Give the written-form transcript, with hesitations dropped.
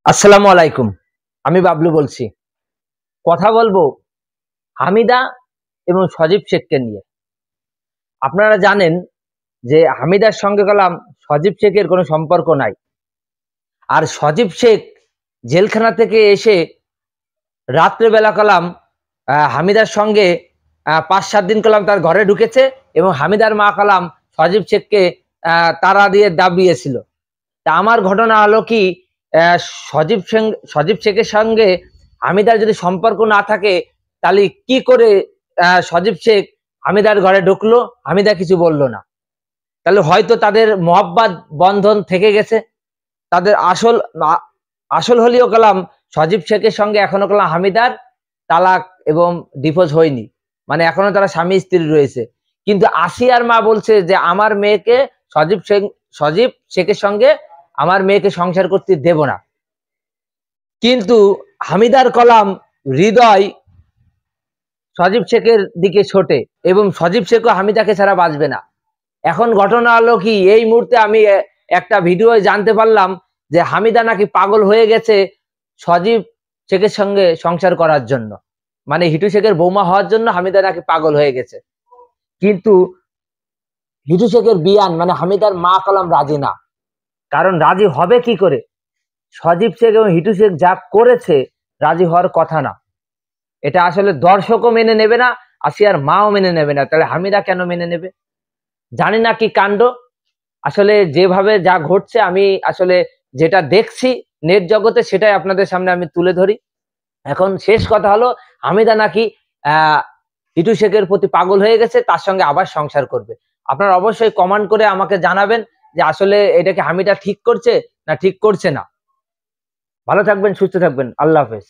আসসালামু আলাইকুম। আমি বাবলু বলছি। কথা বলবো হামিদা এবং সজীব শেখকে নিয়ে। আপনারা জানেন যে হামিদার সঙ্গে সজীব শেখের কোনো সম্পর্ক নাই। আর সজীব শেখ জেলখানা থেকে এসে রাত্রেবেলা হামিদার সঙ্গে ৫-৭ দিন তার ঘরে ঢুকেছে এবং হামিদার মা সজীব শেখকে তাড়া দিয়ে দাবিয়েছিল। তা আমার ঘটনা হলো কি, আহ, সজীব শেখের সঙ্গে হামিদার যদি সম্পর্ক না থাকে তাহলে কি করে সজীব শেখ হামিদার ঘরে ঢুকলো, হামিদা কিছু বললো না? তাহলে হয়তো তাদের মহব্বত বন্ধন থেকে গেছে। তাদের আসল হলেও সজীব শেখের সঙ্গে এখনো হামিদার তালাক এবং ডিভোর্স হয়নি, মানে এখনো তারা স্বামী স্ত্রী রয়েছে। কিন্তু আসিয়ার মা বলছে যে আমার মেয়েকে সজীব শেখের সঙ্গে আমার মেয়েকে সংসার করতে দেব না। কিন্তু হামিদার হৃদয় সজীব শেখের দিকে ছোটে এবং সজীব শেখও হামিদাকে ছাড়া বাঁচবে না। এখন ঘটনা হলো কি, এই মুহূর্তে আমি একটা ভিডিও জানতে পারলাম যে হামিদা নাকি পাগল হয়ে গেছে সজীব শেখের সঙ্গে সংসার করার জন্য, মানে হিটু শেখের বৌমা হওয়ার জন্য হামিদা নাকি পাগল হয়ে গেছে। কিন্তু হিটু শেখের বিয়ান মানে হামিদার মা রাজি না। কারণ রাজি হবে কি করে? সজীব শেখ এবং হিটু শেখ যা করেছে রাজি হওয়ার কথা না। এটা আসলে দর্শকও মেনে নেবে না, আসিয়ার মাও মেনে নেবে না, তাহলে হামিদা কেন মেনে নেবে? জানি না কি কাণ্ড। আসলে যেভাবে যা ঘটছে, আমি আসলে যেটা দেখছি নেট জগতে সেটাই আপনাদের সামনে আমি তুলে ধরি। এখন শেষ কথা হলো, হামিদা নাকি হিটু শেখের প্রতি পাগল হয়ে গেছে, তার সঙ্গে আবার সংসার করবে। আপনারা অবশ্যই কমেন্ট করে আমাকে জানাবেন যে আসলে এটাকে হামিদা ঠিক করছে না ঠিক করছে না। ভালো থাকবেন, সুস্থ থাকবেন, আল্লাহ হাফেজ।